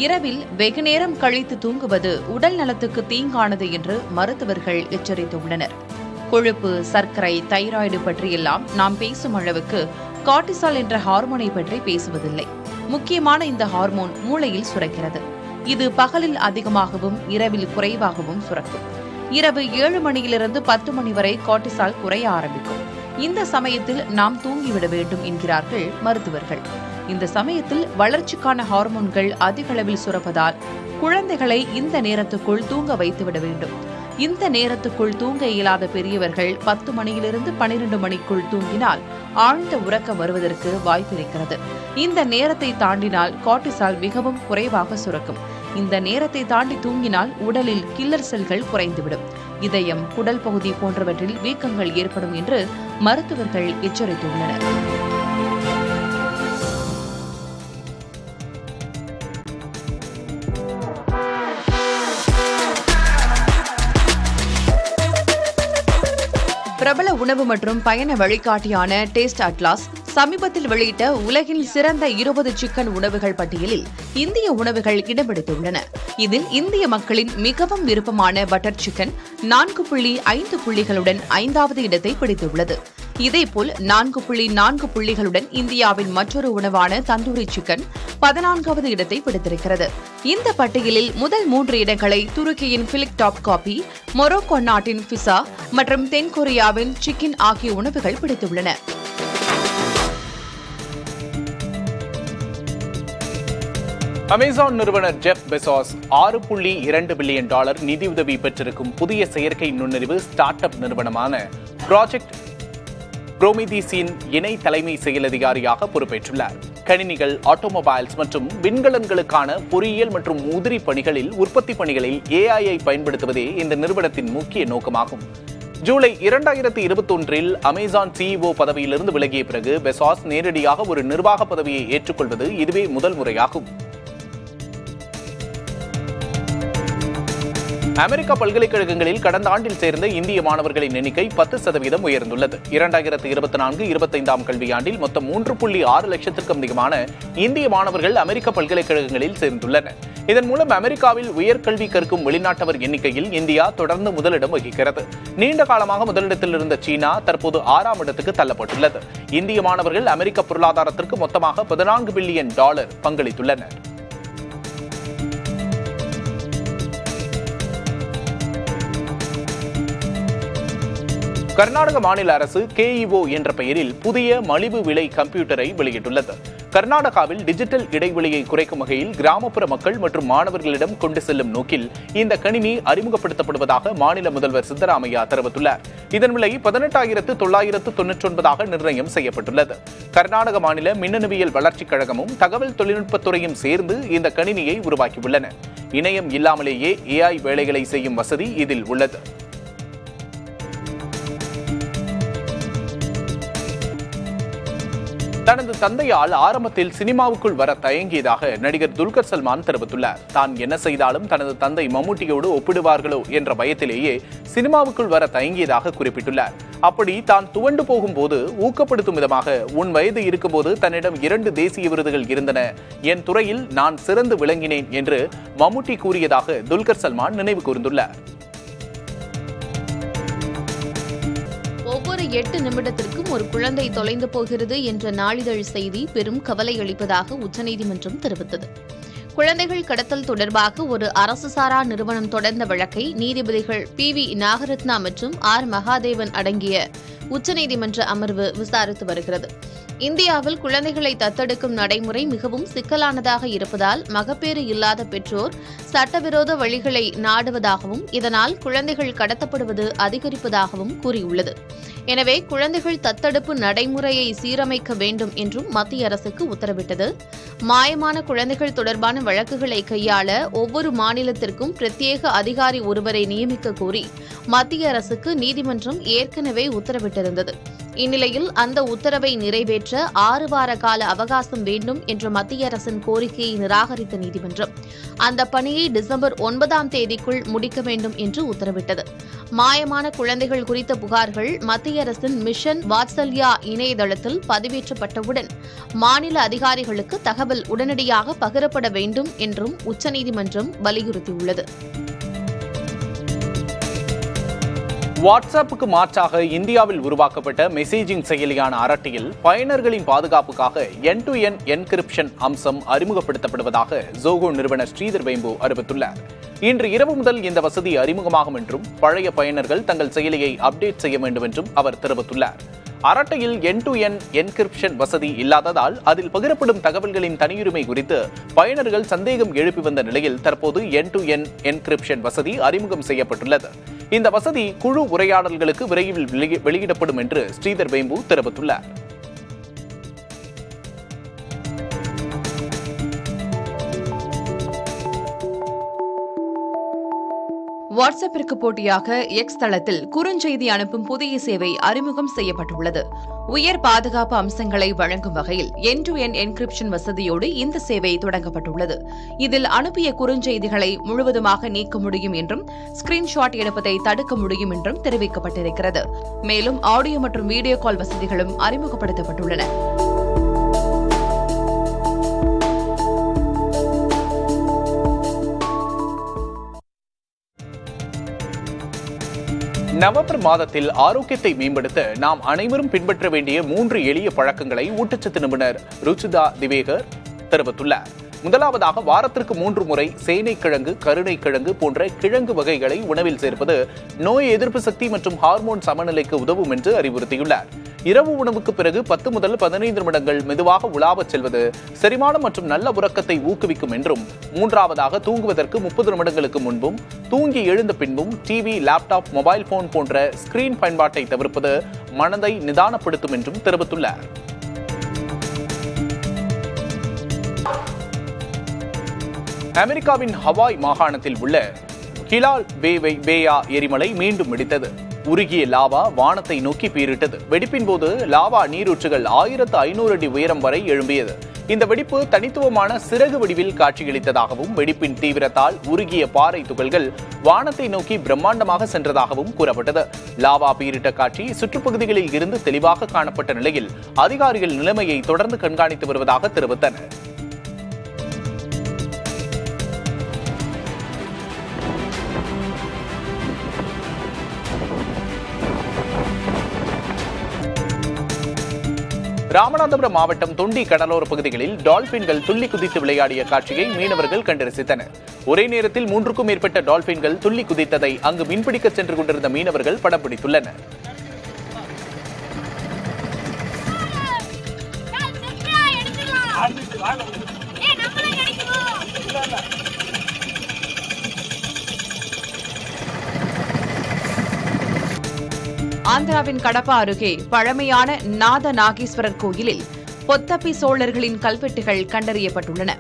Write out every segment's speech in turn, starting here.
இரவில் வெகுநேரம் கழித்து தூங்குவது உடல் நலத்துக்கு தீங்கானது என்று மருத்துவர்கள் எச்சரித்துள்ளனர். கொழுப்பு, சர்க்கரை, தைராய்டு பற்றியெல்லாம் நாம் பேசும் அளவுக்கு கார்டிசால் என்ற ஹார்மோனை பற்றி பேசுவதில்லை. முக்கியமான இந்த ஹார்மோன் மூளையில் சுரக்கிறது. இது பகலில் அதிகமாகவும் இரவில் குறைவாகவும் சுரக்கும். இரவு 7 மணியிலிருந்து 10 மணி வரை கார்டிசால் குறைய ஆரம்பிக்கும். இந்த சமயத்தில் நாம் தூங்கிவிட வேண்டும் என்கிறார்கள் மருத்துவர்கள். இந்த சமயத்தில் வளர்ச்சிக்கான ஹார்மோன்கள் அதிக அளவில் சுரப்பதால் குழந்தைகளை இந்த நேரத்துக்குள் தூங்க வைத்துவிட வேண்டும். இந்த நேரத்துக்குள் தூங்க இயலாத பெரியவர்கள் 10 மணியிலிருந்து 12 மணிக்குள் தூங்கினால் ஆழ்ந்த உறக்கம் வருவதற்கு வாய்ப்பிருக்கிறது. இந்த நேரத்தை தாண்டினால் கார்டிசால் மிகவும் குறைவாக சுரக்கும். இந்த நேரத்தை தாண்டி தூங்கினால் உடலில் கில்லர் செல்கள் குறைந்துவிடும். இதயம், குடல் பகுதி போன்றவற்றில் வீக்கங்கள் ஏற்படும் என்று மருத்துவர்கள் எச்சரித்துள்ளனர். பிரபல உணவு மற்றும் பயண வழிகாட்டியான டேஸ்ட் அட்லாஸ் சமீபத்தில் வெளியிட்ட உலகின் சிறந்த 20 சிக்கன் உணவுகள் பட்டியலில் இந்திய உணவுகள் இடம்பிடித்துள்ளன. இதில் இந்திய மக்களின் மிகவும் விருப்பமான பட்டர் சிக்கன் 4.5 புள்ளிகளுடன் 5வது இடத்தை பிடித்துள்ளது. இதேபோல் 4.4 புள்ளிகளுடன் இந்தியாவின் மற்றொரு உணவான தந்தூரி சிக்கன் 14வது இடத்தை பிடித்திருக்கிறது. இந்த பட்டியலில் முதல் 3 இடங்களை துருக்கியின் பிலிக் டாப் காபி, மொரோக்கோ நாட்டின் பிசா மற்றும் தென்கொரியாவின் சிக்கன் ஆகிய உணவுகள் பிடித்துள்ளன. அமேசான் நிறுவனர் ஜெஃப் பெசாஸ் $6.2 பில்லியன் நிதியுதவி பெற்றிருக்கும் புதிய செயற்கை நுண்ணறிவு ஸ்டார்ட் அப் நிறுவனமான ப்ராஜெக்ட் புரோமிதீஸின் இணை தலைமை செயல் அதிகாரியாக பொறுப்பேற்றுள்ளார். கணினிகள், ஆட்டோமொபைல்ஸ் மற்றும் விண்கலன்களுக்கான பொறியியல் மற்றும் உதிரி பணிகளில் உற்பத்தி பணிகளில் AI பயன்படுத்துவதே இந்த நிறுவனத்தின் முக்கிய நோக்கமாகும். ஜூலை 2021 அமேசான் CEO பதவியிலிருந்து விலகிய பிறகு பெசாஸ் நேரடியாக ஒரு நிர்வாக பதவியை ஏற்றுக்கொள்வது இதுவே முதல் முறையாகும். அமெரிக்க பல்கலைக்கழகங்களில் கடந்த ஆண்டில் சேர்ந்த இந்திய மாணவர்களின் எண்ணிக்கை 10% உயர்ந்துள்ளது. 2024-25 கல்வியாண்டில் மொத்தம் 3.6 லட்சத்திற்கும் அதிகமான இந்திய மாணவர்கள் அமெரிக்க பல்கலைக்கழகங்களில் சேர்ந்துள்ளனர். இதன் மூலம் அமெரிக்காவில் உயர்கல்வி கற்கும் வெளிநாட்டவர் எண்ணிக்கையில் இந்தியா தொடர்ந்து முதலிடம் வகிக்கிறது. நீண்ட காலமாக முதலிடத்தில் இருந்த சீனா தற்போது 6ஆம் இடத்துக்கு தள்ளப்பட்டுள்ளது. இந்திய மாணவர்கள் அமெரிக்க பொருளாதாரத்திற்கு மொத்தமாக $14 பில்லியன் பங்களித்துள்ளனர். கர்நாடக மாநில அரசு KEO என்ற பெயரில் புதிய மலிவு விலை கம்ப்யூட்டரை வெளியிட்டுள்ளது. கர்நாடகாவில் டிஜிட்டல் இடைவெளியை குறைக்கும் வகையில் கிராமப்புற மக்கள் மற்றும் மாணவர்களிடம் கொண்டு செல்லும் நோக்கில் இந்த கணினி அறிமுகப்படுத்தப்படுவதாக மாநில முதல்வர் சித்தராமையா தெரிவித்துள்ளார். இதன் விலை 18,999 நிர்ணயம் செய்யப்பட்டுள்ளது. கர்நாடக மாநில மின்னணுவியல் வளர்ச்சிக் கழகமும் தகவல் தொழில்நுட்பத்துறையும் சேர்ந்து இந்த கணினியை உருவாக்கியுள்ளன. இணையம் இல்லாமலேயே AI வேலைகளை செய்யும் வசதி இதில் உள்ளது. தனது தந்தையால் ஆரம்பத்தில் சினிமாவுக்குள் வர தயங்கியதாக நடிகர் துல்கர் சல்மான் தெரிவித்துள்ளார். தான் என்ன செய்தாலும் தனது தந்தை மம்முட்டியோடு ஒப்பிடுவார்களோ என்ற பயத்திலேயே சினிமாவுக்குள் வர தயங்கியதாக குறிப்பிட்டுள்ளார். அப்படி தான் துவண்டு போகும்போது ஊக்கப்படுத்தும் விதமாக உன் வயது இருக்கும்போது தன்னிடம் 2 தேசிய விருதுகள் இருந்தன, என் துறையில் நான் சிறந்து விளங்கினேன் என்று மம்முட்டி கூறியதாக துல்கர் சல்மான் நினைவு கூர்ந்துள்ளார். ஒவ்வொரு 8 நிமிடத்திற்கும் ஒரு குழந்தை தொலைந்து போகிறது என்ற நாளிதழ் செய்தி பெரும் கவலை அளிப்பதாக உச்சநீதிமன்றம் தெரிவித்தது. குழந்தைகள் கடத்தல் தொடர்பாக ஒரு அரசு சாரா நிறுவனம் தொடர்ந்த வழக்கை நீதிபதிகள் PV நாகரத்னா மற்றும் R மகாதேவன் அடங்கிய உச்சநீதிமன்ற அமர்வு விசாரித்து வருகிறது. இந்தியாவில் குழந்தைகளை தத்தெடுக்கும் நடைமுறை மிகவும் சிக்கலானதாக இருப்பதால் மகப்பேறு இல்லாத பெற்றோர் சட்டவிரோத வழிகளை நாடுவதாகவும் இதனால் குழந்தைகள் கடத்தப்படுவது அதிகரிப்பதாகவும் கூறியுள்ளது. எனவே குழந்தைகள் தத்தெடுப்பு நடைமுறையை சீரமைக்க வேண்டும் என்றும் மத்திய அரசுக்கு உத்தரவிட்டது. மாயமான குழந்தைகள் தொடர்பான வழக்குகளை கையாள ஒவ்வொரு மாநிலத்திற்கும் பிரத்யேக அதிகாரி ஒருவரை நியமிக்க கோரி மத்திய அரசுக்கு நீதிமன்றம் ஏற்கனவே உத்தரவிட்டிருந்தது. இந்நிலையில் அந்த உத்தரவை நிறைவேற்ற 6 வார கால அவகாசம் வேண்டும் என்ற மத்திய அரசின் கோரிக்கையை நிராகரித்த நீதிமன்றம் அந்த பணியை டிசம்பர் 9ஆம் தேதிக்குள் முடிக்க வேண்டும் என்று உத்தரவிட்டது. மாயமான குழந்தைகள் குறித்த புகார்கள் மத்திய அரசின் மிஷன் வாத்சல்யா இணையதளத்தில் பதிவேற்றப்பட்டவுடன் மாநில அதிகாரிகளுக்கு தகவல் உடனடியாக பகிரப்பட வேண்டும் என்றும் உச்சநீதிமன்றம் வலியுறுத்தியுள்ளது. வாட்ஸ்அப்புக்கு மாற்றாக இந்தியாவில் உருவாக்கப்பட்ட மெசேஜிங் செயலியான அரட்டியில் பயனர்களின் பாதுகாப்புக்காக எண்ட்-டு-எண்ட் என்கிரிப்ஷன் அம்சம் அறிமுகப்படுத்தப்படுவதாக ஜோகோ நிறுவனர் ஸ்ரீதர் வேம்பு அறிவித்துள்ளார். இன்று இரவு முதல் இந்த வசதி அறிமுகமாகும் என்றும் பழைய பயனர்கள் தங்கள் செயலியை அப்டேட் செய்ய வேண்டும் என்றும் அவர் தெரிவித்துள்ளார். அரட்டையில் எண்ட்-டு-எண்ட் என்கிரிப்ஷன் வசதி இல்லாததால் அதில் பகிரப்படும் தகவல்களின் தனியுரிமை குறித்து பயனர்கள் சந்தேகம் எழுப்பி வந்த நிலையில் தற்போது எண்ட்-டு-எண்ட் என்கிரிப்ஷன் வசதி அறிமுகம் செய்யப்பட்டுள்ளது. இந்த வசதி குழு உரையாடல்களுக்கு விரைவில் வெளியிடப்படும் என்று ஸ்ரீதர் வேம்பு தெரிவித்துள்ளார். வாட்ஸ்அப்பிற்கு போட்டியாக எக்ஸ் தளத்தில் குறுஞ்செய்தி அனுப்பும் புதிய சேவை அறிமுகம் செய்யப்பட்டுள்ளது. உயர் பாதுகாப்பு அம்சங்களை வழங்கும் வகையில் எண்ட்-டு-எண்ட் என்கிரிப்ஷன் வசதியோடு இந்த சேவை தொடங்கப்பட்டுள்ளது. இதில் அனுப்பிய குறுஞ்செய்திகளை முழுவதுமாக நீக்க முடியும் என்றும் ஸ்கிரீன்ஷாட் எடுப்பதை தடுக்க முடியும் என்றும் தெரிவிக்கப்பட்டிருக்கிறது. மேலும் ஆடியோ மற்றும் வீடியோ கால் வசதிகளும் அறிமுகப்படுத்தப்பட்டுள்ளன. நவம்பர் மாதத்தில் ஆரோக்கியத்தை மேம்படுத்த நாம் அனைவரும் பின்பற்ற வேண்டிய 3 எளிய பழக்கங்களை ஊட்டச்சத்து நிபுணர் ருச்சிதா திவேகர் தெரிவித்துள்ளார். முதலாவதாக வாரத்திற்கு 3 முறை சேனைக்கிழங்கு, கருணைக்கிழங்கு போன்ற கிழங்கு வகைகளை உணவில் சேர்ப்பது நோய் எதிர்ப்பு சக்தி மற்றும் ஹார்மோன் சமநிலைக்கு உதவும் என்று அறிவுறுத்தியுள்ளார். இரவு உணவுக்கு பிறகு 10 முதல் 15 நிமிடங்கள் மெதுவாக உலாவச் செல்வது செரிமானம் மற்றும் நல்ல உறக்கத்தை ஊக்குவிக்கும் என்றும், மூன்றாவதாக தூங்குவதற்கு 30 நிமிடங்களுக்கு முன்பும் தூங்கி எழுந்த பின்பும் டிவி, லேப்டாப், மொபைல் போன் போன்ற ஸ்கிரீன் பயன்பாட்டை தவிர்ப்பது மனதை நிதானப்படுத்தும் என்றும் தெரிவித்துள்ளார். அமெரிக்காவின் ஹவாய் மாகாணத்தில் உள்ள கிலால்வேயா எரிமலை மீண்டும் வெடித்தது. உருகிய லாவா வானத்தை நோக்கி பீரிட்டது. வெடிப்பின் போது லாவா நீரூற்றுகள் 1500 அடி உயரம் வரை எழும்பியது. இந்த வெடிப்பு தனித்துவமான சிறகு வடிவில் காட்சியளித்ததாகவும், வெடிப்பின் தீவிரத்தால் உருகிய பாறை துகள்கள் வானத்தை நோக்கி பிரம்மாண்டமாக சென்றதாகவும் கூறப்பட்டது. லாவா பீரிட்ட காட்சி சுற்றுப்பகுதிகளில் இருந்து தெளிவாக காணப்பட்ட நிலையில் அதிகாரிகள் நிலைமையை தொடர்ந்து கண்காணித்து வருவதாக தெரிவித்தனர். ராமநாதபுரம் மாவட்டம் தொண்டி கடலோர பகுதிகளில் டால்பின்கள் துள்ளி குதித்து விளையாடிய காட்சியை மீனவர்கள் கண்டு ரசித்தனர். ஒரே நேரத்தில் 3க்கும் மேற்பட்ட டால்பின்கள் துள்ளி குதித்ததை அங்கு மீன்பிடிக்க சென்று கொண்டிருந்த மீனவர்கள் படம் பிடித்துள்ளனர். ஆந்திராவின் கடப்பா அருகே பழமையான நாத நாகேஸ்வரர் கோயிலில் பொத்தப்பி சோழர்களின் கல்வெட்டுகள் கண்டறியப்பட்டுள்ளன.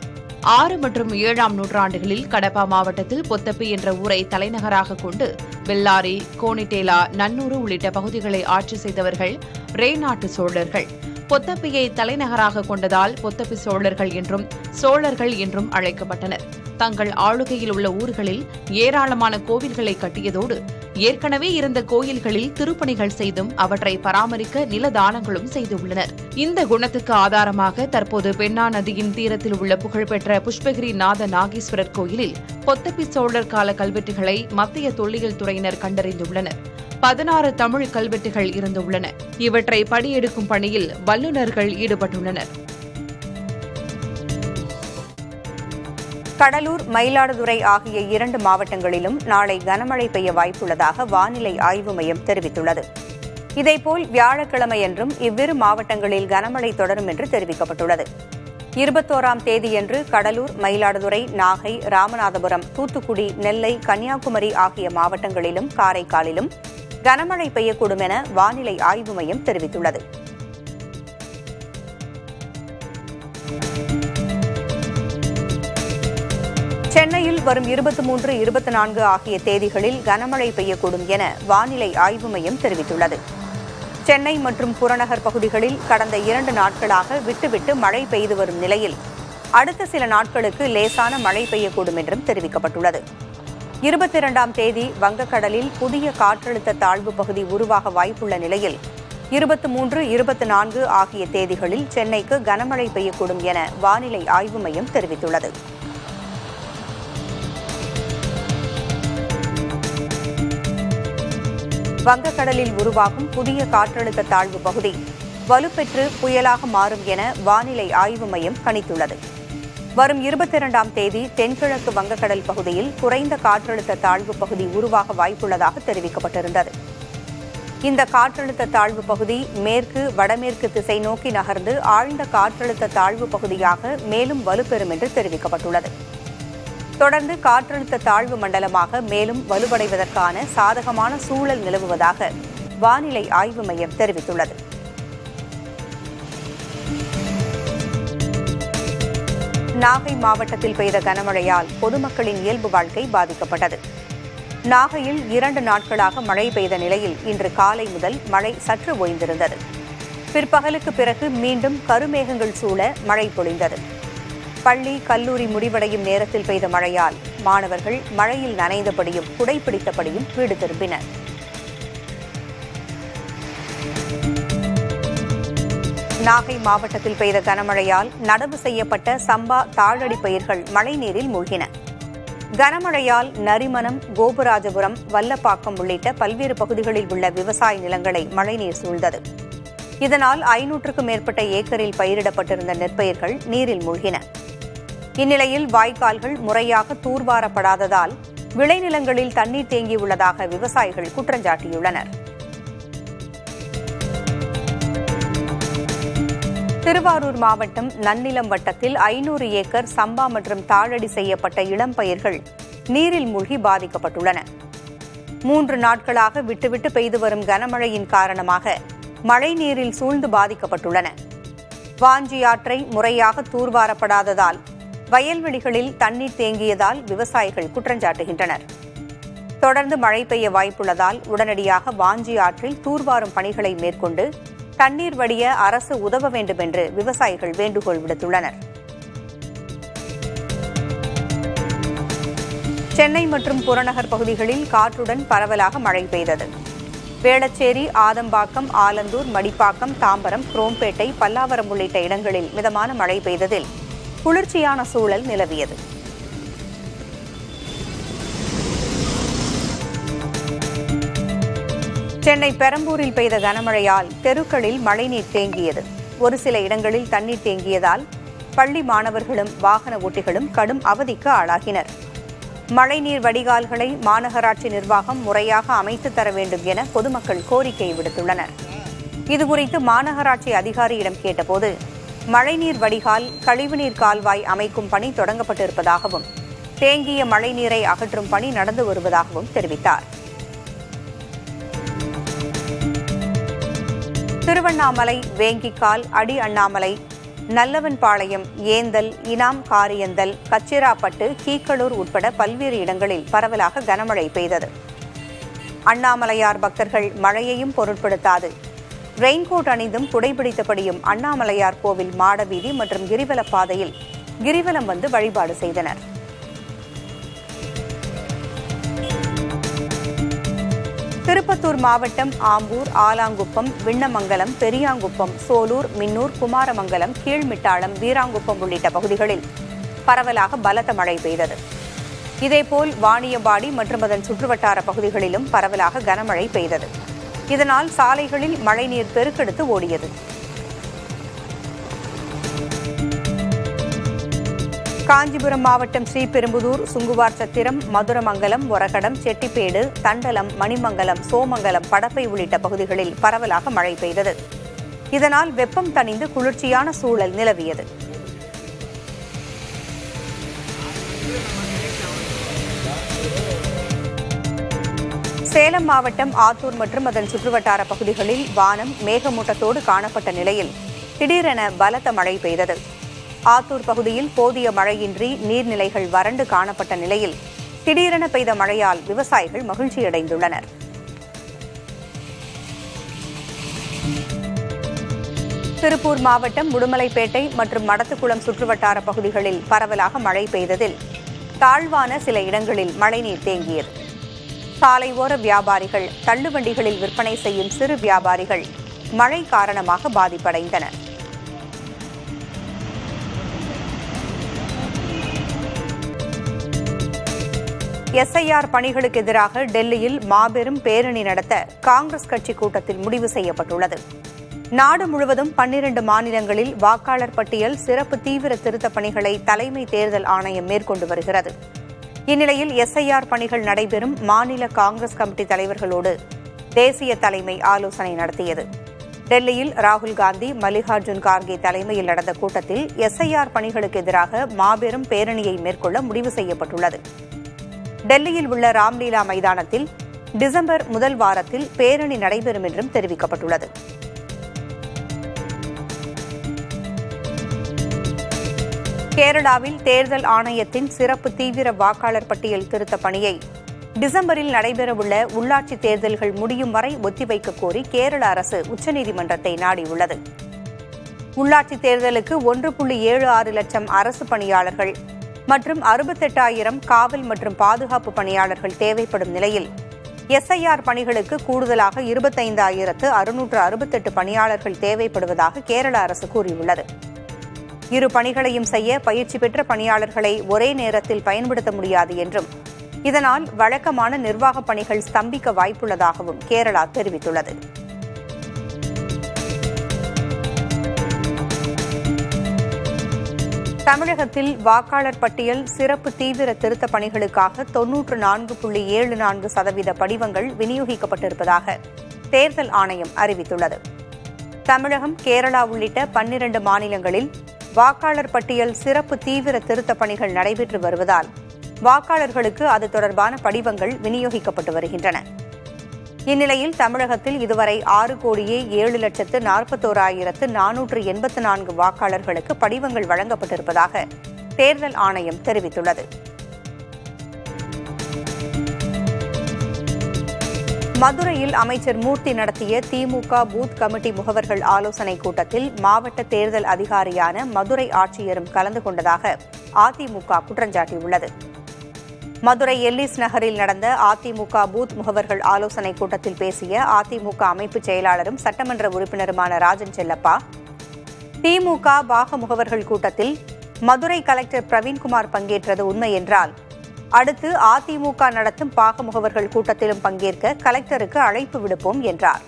6 மற்றும் 7ஆம் நூற்றாண்டுகளில் கடப்பா மாவட்டத்தில் பொத்தப்பி என்ற ஊரை தலைநகராக கொண்டு வெள்ளாரி, கோணிட்டேலா, நன்னூறு உள்ளிட்ட பகுதிகளை ஆட்சி செய்தவர்கள் ரே நாட்டு சோழர்கள். பொத்தப்பியை தலைநகராக கொண்டதால் பொத்தப்பி சோழர்கள் என்றும் சோழர்கள் என்றும் அழைக்கப்பட்டனர். தங்கள் ஆளுகையில் உள்ள ஊர்களில் ஏராளமான கோவில்களை கட்டியதோடு ஏற்கனவே இருந்த கோயில்களில் திருப்பணிகள் செய்தும் அவற்றை பராமரிக்க நிலதானங்களும் செய்துள்ளனர். இந்த குணத்துக்கு ஆதாரமாக தற்போது பெண்ணா நதியின் தீரத்தில் உள்ள புகழ்பெற்ற புஷ்பகிரி நாத நாகேஸ்வரர் கோயிலில் பொத்தப்பி சோழர் கால கல்வெட்டுகளை மத்திய தொல்லியல் துறையினர் கண்டறிந்துள்ளனர். 16 தமிழ் கல்வெட்டுகள் இருந்துள்ளன. இவற்றை படியெடுக்கும் பணியில் வல்லுநர்கள் ஈடுபட்டுள்ளனர். கடலூர், மயிலாடுதுறை ஆகிய 2 மாவட்டங்களிலும் நாளை கனமழை பெய்ய வாய்ப்புள்ளதாக வானிலை ஆய்வு மையம் தெரிவித்துள்ளது. இதேபோல் வியாழக்கிழமையன்றும் இவ்விரு மாவட்டங்களில் கனமழை தொடரும் என்று தெரிவிக்கப்பட்டுள்ளது. 21ஆம் தேதியன்று கடலூர், மயிலாடுதுறை, நாகை, ராமநாதபுரம், தூத்துக்குடி, நெல்லை, கன்னியாகுமரி ஆகிய மாவட்டங்களிலும் காரைக்காலிலும் கனமழை பெய்யக்கூடும் என வானிலை ஆய்வு மையம் தெரிவித்துள்ளது. சென்னையில் வரும் 23, 24 ஆகிய தேதிகளில் கனமழை பெய்யக்கூடும் என வானிலை ஆய்வு மையம் தெரிவித்துள்ளது. சென்னை மற்றும் புறநகர் பகுதிகளில் கடந்த 2 நாட்களாக விட்டுவிட்டு மழை பெய்து வரும் நிலையில் அடுத்த சில நாட்களுக்கு லேசான மழை பெய்யக்கூடும் என்றும் தெரிவிக்கப்பட்டுள்ளது. 22ஆம் தேதி வங்கக்கடலில் புதிய காற்றழுத்த தாழ்வு பகுதி உருவாக வாய்ப்புள்ள நிலையில் 23, 24 ஆகிய தேதிகளில் சென்னைக்கு கனமழை பெய்யக்கூடும் என வானிலை ஆய்வு மையம் தெரிவித்துள்ளது. வங்கக்கடலில் உருவாகும் புதிய காற்றழுத்த தாழ்வு பகுதி வலுப்பெற்று புயலாக மாறும் என வானிலை ஆய்வு மையம் கணித்துள்ளது. வரும் 22ஆம் தேதி தென்கிழக்கு வங்கக்கடல் பகுதியில் குறைந்த காற்றழுத்த தாழ்வு பகுதி உருவாக வாய்ப்புள்ளதாக தெரிவிக்கப்பட்டிருந்தது. இந்த காற்றழுத்த தாழ்வு பகுதி மேற்கு வடமேற்கு திசை நோக்கி நகர்ந்து ஆழ்ந்த காற்றழுத்த தாழ்வு பகுதியாக மேலும் வலுப்பெறும் என்று தெரிவிக்கப்பட்டுள்ளது. தொடர்ந்து காற்றழுத்த தாழ்வு மண்டலமாக மேலும் வலுவடைவதற்கான சாதகமான சூழல் நிலவுவதாக வானிலை ஆய்வு மையம் தெரிவித்துள்ளது. நாகை மாவட்டத்தில் பெய்த கனமழையால் பொதுமக்களின் இயல்பு வாழ்க்கை பாதிக்கப்பட்டது. நாகையில் 2 நாட்களாக மழை பெய்த நிலையில் இன்று காலை முதல் மழை சற்று ஓய்ந்திருந்தது. பிற்பகலுக்கு பிறகு மீண்டும் கருமேகங்கள் சூழ மழை பொழிந்தது. பள்ளி, கல்லூரி முடிவடையும் நேரத்தில் பெய்த மழையால் மாணவர்கள் மழையில் நனைந்தபடியும் குடைபிடித்தபடியும் வீடு திரும்பினர். நாகை மாவட்டத்தில் பெய்த கனமழையால் நடவு செய்யப்பட்ட சம்பா தாழடி பயிர்கள் மழைநீரில் மூழ்கின. கனமழையால் நரிமனம், கோபுராஜபுரம், வல்லப்பாக்கம் உள்ளிட்ட பல்வேறு பகுதிகளில் உள்ள விவசாய நிலங்களை மழைநீர் சூழ்ந்தது. இதனால் 500க்கும் மேற்பட்ட ஏக்கரில் பயிரிடப்பட்டிருந்த நெற்பயிர்கள் நீரில் மூழ்கின. இந்நிலையில் வாய்க்கால்கள் முறையாக தூர்வாரப்படாததால் விளைநிலங்களில் தண்ணீர் தேங்கியுள்ளதாக விவசாயிகள் குற்றஞ்சாட்டியுள்ளனர். திருவாரூர் மாவட்டம் நன்னிலம் வட்டத்தில் 500 ஏக்கர் சம்பா மற்றும் தாழடி செய்யப்பட்ட இளம் பயிர்கள் நீரில் மூழ்கி பாதிக்கப்பட்டுள்ளன. 3 நாட்களாக விட்டுவிட்டு பெய்து வரும் கனமழையின் காரணமாக மழைநீரில் சூழ்ந்து பாதிக்கப்பட்டுள்ளன. வாஞ்சி ஆற்றை முறையாக தூர்வாரப்படாததால் வயல்வெளிகளில் தண்ணீர் தேங்கியதால் விவசாயிகள் குற்றஞ்சாட்டுகின்றனர். தொடர்ந்து மழை பெய்ய வாய்ப்புள்ளதால் உடனடியாக வாஞ்சி ஆற்றில் தூர்வாரும் பணிகளை மேற்கொண்டு தண்ணீர் வடிய அரசு உதவ வேண்டும் என்று விவசாயிகள் வேண்டுகோள் விடுத்துள்ளனர். சென்னை மற்றும் புறநகர் பகுதிகளில் காற்றுடன் பரவலாக மழை பெய்தது. வேளச்சேரி, ஆதம்பாக்கம், ஆலந்தூர், மடிப்பாக்கம், தாம்பரம், குரோம்பேட்டை, பல்லாவரம் உள்ளிட்ட இடங்களில் மிதமான மழை பெய்ததில் குளிர்ச்சியான சூழல் நிலவியது. சென்னை பெரம்பூரில் பெய்த கனமழையால் தெருக்களில் மழைநீர் தேங்கியது. ஒரு சில இடங்களில் தண்ணீர் தேங்கியதால் பள்ளி மாணவர்களும் வாகன ஓட்டிகளும் கடும் அவதிக்கு ஆளாகினர். மழைநீர் வடிகால்களை மாநகராட்சி நிர்வாகம் முறையாக அமைத்து தர வேண்டும் என பொதுமக்கள் கோரிக்கை விடுத்துள்ளனர். இதுகுறித்து மாநகராட்சி அதிகாரியிடம் கேட்டபோது மழைநீர் வடிகால், கழிவுநீர் கால்வாய் அமைக்கும் பணி தொடங்கப்பட்டிருப்பதாகவும் தேங்கிய மழைநீரை அகற்றும் பணி நடந்து வருவதாகவும் தெரிவித்தார். திருவண்ணாமலை, வேங்கிக்கால், அடி அண்ணாமலை, நல்லவன்பாளையம், ஏந்தல், இனாம் காரியந்தல், கச்சிராப்பட்டு, கீக்களூர் உட்பட பல்வேறு இடங்களில் பரவலாக கனமழை பெய்தது. அண்ணாமலையார் பக்தர்கள் மழையையும் பொருட்படுத்தாது ரெயின்கோட் அணிந்தும் குடைபிடித்தபடியும் அண்ணாமலையார் கோவில் மாடவீதி மற்றும் கிரிவல பாதையில் கிரிவலம் வந்து வழிபாடு செய்தனர். திருப்பத்தூர் மாவட்டம் ஆம்பூர், ஆலாங்குப்பம், விண்ணமங்கலம், பெரியாங்குப்பம், சோலூர், மின்னூர், குமாரமங்கலம், கீழ்மிட்டாளம், வீராங்குப்பம் உள்ளிட்ட பகுதிகளில் பரவலாக பலத்த மழை பெய்தது. இதேபோல் வாணியம்பாடி மற்றும் அதன் சுற்றுவட்டார பகுதிகளிலும் பரவலாக கனமழை பெய்தது. இதனால் சாலைகளில் மழைநீர் பெருக்கெடுத்து ஓடியது. காஞ்சிபுரம் மாவட்டம் ஸ்ரீபெரும்புதூர், சுங்குவார் சத்திரம், மதுரமங்கலம், ஒரகடம், செட்டிப்பேடு, தண்டலம், மணிமங்கலம், சோமங்கலம், படப்பை உள்ளிட்ட பகுதிகளில் பரவலாக மழை பெய்தது. இதனால் வெப்பம் தணிந்து குளிர்ச்சியான சூழல் நிலவியது. சேலம் மாவட்டம் ஆத்தூர் மற்றும் அதன் சுற்றுவட்டார பகுதிகளில் வானம் மேகமூட்டத்தோடு காணப்பட்ட நிலையில் திடீரென பலத்த மழை பெய்தது. ஆத்தூர் பகுதியில் போதிய மழையின்றி நீர்நிலைகள் வறண்டு காணப்பட்ட நிலையில் திடீரென பெய்த மழையால் விவசாயிகள் மகிழ்ச்சியடைந்துள்ளனர். திருப்பூர் மாவட்டம் உடுமலைப்பேட்டை மற்றும் மடத்துக்குளம் சுற்றுவட்டார பகுதிகளில் பரவலாக மழை பெய்ததில் தாழ்வான சில இடங்களில் மழைநீர் தேங்கியது. சாலை ஓர வியாபாரிகள், தள்ளுவண்டிகளில் விற்பனை செய்யும் சிறு வியாபாரிகள் மழை காரணமாக பாதிப்படைந்தனர். எஸ்ஐஆர் பணிகளுக்கு எதிராக டெல்லியில் மாபெரும் பேரணி நடத்த காங்கிரஸ் கட்சி கூட்டத்தில் முடிவு செய்யப்பட்டுள்ளது. நாடு முழுவதும் 12 மாநிலங்களில் வாக்காளர் பட்டியல் சிறப்பு தீவிர திருத்தப் பணிகளை தலைமை தேர்தல் ஆணையம் மேற்கொண்டு வருகிறது. இந்நிலையில் எஸ்ஐஆர் பணிகள் நடைபெறும் மாநில காங்கிரஸ் கமிட்டி தலைவர்களோடு தேசிய தலைமை ஆலோசனை நடத்தியது. டெல்லியில் ராகுல் காந்தி, மல்லிகார்ஜுன் கார்கே தலைமையில் நடந்த கூட்டத்தில் எஸ்ஐஆர் பணிகளுக்கு எதிராக மாபெரும் பேரணியை மேற்கொள்ள முடிவு செய்யப்பட்டுள்ளது. டெல்லியில் உள்ள ராம்லீலா மைதானத்தில் டிசம்பர் முதல் வாரத்தில் பேரணி நடைபெறும் என்றும் தெரிவிக்கப்பட்டுள்ளது. கேரளாவில் தேர்தல் ஆணையத்தின் சிறப்பு தீவிர வாக்காளர் பட்டியல் திருத்த பணியை டிசம்பரில் நடைபெறவுள்ள உள்ளாட்சி தேர்தல்கள் முடியும் வரை ஒத்திவைக்க கோரி கேரள அரசு உச்சநீதிமன்றத்தை நாடியுள்ளது. உள்ளாட்சி தேர்தலுக்கு 1.76 லட்சம் அரசு பணியாளர்கள் மற்றும் 68,000 காவல் மற்றும் பாதுகாப்பு பணியாளர்கள் தேவைப்படும் நிலையில் எஸ்ஐஆர் பணிகளுக்கு கூடுதலாக 25,668 பணியாளர்கள் தேவைப்படுவதாக கேரள அரசு கூறியுள்ளது. இரு பணிகளையும் செய்ய பயிற்சி பெற்ற பணியாளர்களை ஒரே நேரத்தில் பயன்படுத்த முடியாது என்றும், இதனால் வழக்கமான நிர்வாகப் பணிகள் ஸ்தம்பிக்க வாய்ப்புள்ளதாகவும் கேரளா தெரிவித்துள்ளது. தமிழகத்தில் வாக்காளர் பட்டியல் சிறப்பு தீவிர திருத்த பணிகளுக்காக 94.74% படிவங்கள் விநியோகிக்கப்பட்டிருப்பதாக தேர்தல் ஆணையம் அறிவித்துள்ளது. தமிழகம், கேரளா உள்ளிட்ட 12 மாநிலங்களில் வாக்காளர் பட்டியல் சிறப்பு தீவிர திருத்த பணிகள் நடைபெற்று வருவதால் வாக்காளர்களுக்கு அது தொடர்பான படிவங்கள் விநியோகிக்கப்பட்டு வருகின்றன. இந்நிலையில் தமிழகத்தில் இதுவரை 6,07,41,484 வாக்காளர்களுக்கு படிவங்கள் வழங்கப்பட்டிருப்பதாக தேர்தல் ஆணையம் தெரிவித்துள்ளது. மதுரையில் அமைச்சர் மூர்த்தி நடத்திய திமுக பூத் கமிட்டி முகவர்கள் ஆலோசனைக் கூட்டத்தில் மாவட்ட தேர்தல் அதிகாரியான மதுரை ஆட்சியரும் கலந்து கொண்டதாக அதிமுக குற்றஞ்சாட்டியுள்ளது. மதுரை எல்லிஸ் நகரில் நடந்த அதிமுக பூத் முகவர்கள் ஆலோசனைக் கூட்டத்தில் பேசிய அதிமுக அமைப்பு செயலாளரும் சட்டமன்ற உறுப்பினருமான ராஜன் செல்லப்பா, திமுக பாக முகவர்கள் கூட்டத்தில் மதுரை கலெக்டர் பிரவீன்குமார் பங்கேற்றது உண்மை என்றால் அடுத்து அதிமுக நடத்தும் பாக முகவர்கள் கூட்டத்திலும் பங்கேற்க கலெக்டருக்கு அழைப்பு விடுப்போம் என்றார்.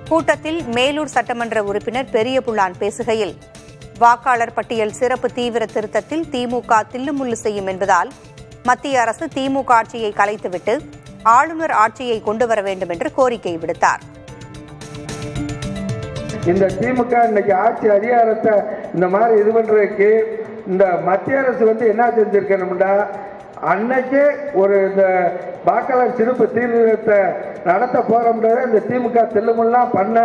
கூட்டத்தில் மேலூர் சட்டமன்ற உறுப்பினர் பெரியபுள்ளான் பேசுகையில், வாக்காளர் பட்டியல் சிறப்பு தீவிர திருத்தத்தில் திமுக தில்லுமுள்ளு செய்யும் என்பதால் மத்திய அரசு திமுக ஆட்சியை கலைத்துவிட்டு ஆளுநர் ஆட்சியை கொண்டு வர வேண்டும் என்று கோரிக்கை விடுத்தார். இந்த திமுக இன்னைக்கு ஆட்சி அதிகாரத்தை இந்த மாதிரி இது பண்றதுக்கு இந்த மத்திய அரசு என்ன செஞ்சிருக்கணும்னா, அன்னைக்கு ஒரு இந்த வாக்காளர் சிறப்பு தீர்மானத்தை நடத்த போறோம்ன்றத இந்த திமுக தில்லுமுல்லாம் பண்ண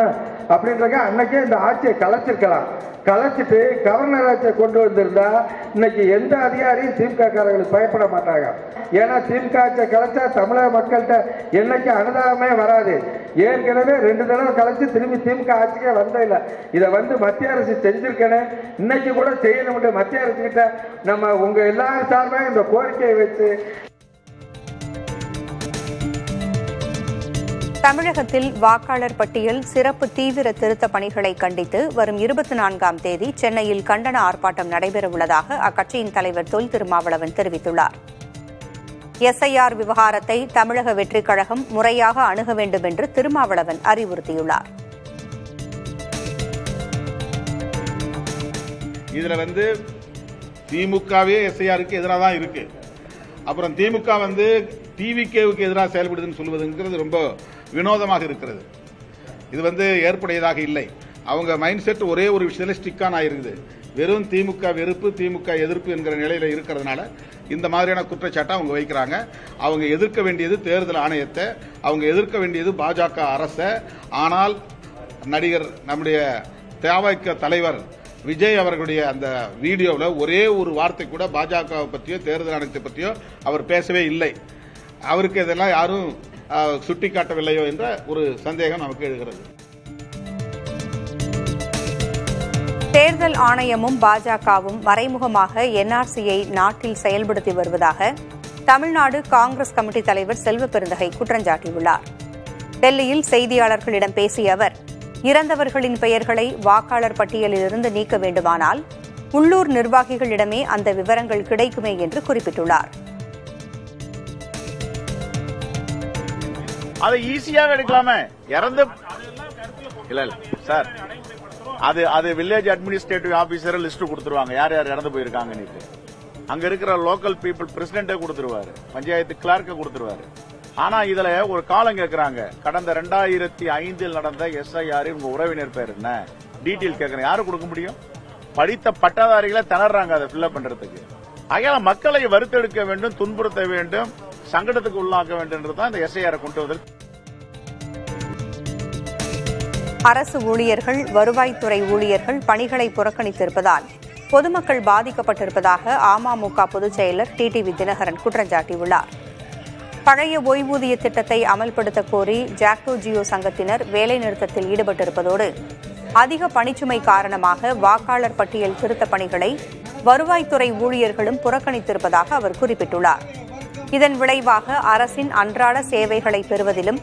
அப்படின்றத அன்னைக்கே இந்த ஆட்சியை கலைச்சிருக்கலாம். கலைச்சிட்டு கவர்னர் ஆட்சியை கொண்டு வந்திருந்தா இன்னைக்கு எந்த அதிகாரியும் திமுக காரர்களுக்கு பயப்பட மாட்டாங்க. ஏன்னா திமுக ஆட்சியை கலைச்சா தமிழக மக்கள்கிட்ட என்னைக்கு அனுதாபமே வராது. ஏற்கனவே 2 தடவை கலைச்சு திரும்பி திமுக ஆட்சிக்கே வந்ததில்லை. இதை மத்திய அரசு செஞ்சிருக்கணும், இன்னைக்கு கூட செய்யணும். மத்திய அரசு கிட்ட நம்ம உங்க எல்லாரும் சார்பாக இந்த கோரிக்கையை வச்சு தமிழகத்தில் வாக்காளர் பட்டியல் சிறப்பு தீவிர திருத்த பணிகளை கண்டித்து வரும் 24ஆம் தேதி சென்னையில் கண்டன ஆர்ப்பாட்டம் நடைபெறவுள்ளதாக அக்கட்சியின் தலைவர் தொல் திருமாவளவன் தெரிவித்துள்ளார். எஸ்ஐஆர் விவகாரத்தை தமிழக வெற்றிக் கழகம் முறையாக அணுக வேண்டும் என்று திருமாவளவன் அறிவுறுத்தியுள்ளார். இதுல திமுகவே எஸ்ஐஆருக்கு எதிராக தான் இருக்கு. அப்புறம் திமுக டிவிகேவுக்கு எதிராக செயல்படுதுன்னு சொல்வதுங்கிறது ரொம்ப வினோதமாக இருக்கிறது. இது ஏற்புடையதாக இல்லை. அவங்க மைண்ட் செட் ஒரே ஒரு விஷயத்துல ஸ்டிக் ஆன் ஆயிருக்குது. வெறும் திமுக வெறுப்பு, திமுக எதிர்ப்பு என்கிற நிலையில இருக்கிறதுனால இந்த மாதிரியான குற்றச்சாட்டை அவங்க வைக்கிறாங்க. அவங்க எதிர்க்க வேண்டியது தேர்தல் ஆணையத்தை, அவங்க எதிர்க்க வேண்டியது பாஜக அரசை. ஆனால் நடிகர் நம்முடைய தவிக தலைவர் விஜய் அவர்களுடைய அந்த வீடியோவில் ஒரே ஒரு வார்த்தை கூட பாஜகவை பற்றியோ தேர்தல் ஆணையத்தை பற்றியோ அவர் பேசவே இல்லை. அவருக்கு இதெல்லாம் யாரும் சுட்டிக்காட்டவில்லையோ என்ற ஒரு சந்தேகம் நமக்கு எழுகிறது. தேர்தல் ஆணையமும் பாஜகவும் மறைமுகமாக என்ஆர்சியை நாட்டில் செயல்படுத்தி வருவதாக தமிழ்நாடு காங்கிரஸ் கமிட்டி தலைவர் செல்வ பெருந்தகை குற்றஞ்சாட்டியுள்ளார். டெல்லியில் செய்தியாளர்களிடம் பேசிய அவர், இறந்தவர்களின் பெயர்களை வாக்காளர் பட்டியலிலிருந்து நீக்க வேண்டுமானால் உள்ளூர் நிர்வாகிகளிடமே அந்த விவரங்கள் கிடைக்குமே என்று குறிப்பிட்டுள்ளார். அதை ஈஸியாக எடுக்கலாமே. இறந்து இல்ல சார், அது வில்லேஜ் அட்மினிஸ்ட்ரேட்டிவ் ஆபீசர் லிஸ்ட் கொடுத்துருவாங்க, யார் யார் இறந்து போயிருக்காங்க. அங்க இருக்கிற லோக்கல் பீப்புள் பிரசிடென்ட்டே கொடுத்துருவாரு, பஞ்சாயத்து கிளார்க்க கொடுத்துருவாரு. ஆனா இதுல ஒரு காலம் கேட்கறாங்க, கடந்த 2005 நடந்த SIR உங்க உறவினர் பேர் என்ன டீட்டெயில் கேட்கறேன், யாரு கொடுக்க முடியும்? படித்த பட்டதாரிகளை திணறாங்க அதை ஃபில்அப் பண்றதுக்கு. ஆகையால மக்களை வருத்தெடுக்க வேண்டும், துன்புறுத்த வேண்டும், சங்கடத்துக்கு உள்ளாக்க வேண்டும் என்றுதான் இந்த SIR கொண்டு வந்தது. அரசு ஊழியர்கள், வருவாய்த்துறை ஊழியர்கள் பணிகளை புறக்கணித்திருப்பதால் பொதுமக்கள் பாதிக்கப்பட்டிருப்பதாக அமமுக பொதுச் செயலர் டிடிவி தினகரன் குற்றஞ்சாட்டியுள்ளார். பழைய ஓய்வூதிய திட்டத்தை அமல்படுத்த கோரி ஜாக்டோ ஜியோ சங்கத்தினர் வேலைநிறுத்தத்தில் ஈடுபட்டிருப்பதோடு அதிக பணிச்சுமை காரணமாக வாக்காளர் பட்டியல் திருத்தப் பணிகளை வருவாய்த்துறை ஊழியர்களும் புறக்கணித்திருப்பதாக அவர் குறிப்பிட்டுள்ளார். இதன் விளைவாக அரசின் அன்றாட சேவைகளை பெறுவதிலும்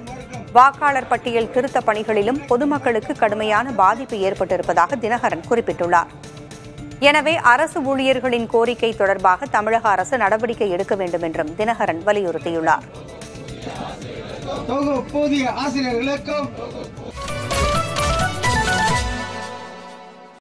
வாக்காளர் பட்டியல் திருத்தப் பணிகளிலும் பொதுமக்களுக்கு கடுமையான பாதிப்பு ஏற்பட்டிருப்பதாக தினகரன் குறிப்பிட்டுள்ளார். எனவே அரசு ஊழியர்களின் கோரிக்கை தொடர்பாக தமிழக அரசு நடவடிக்கை எடுக்க வேண்டும் என்றும் தினகரன் வலியுறுத்தியுள்ளார்.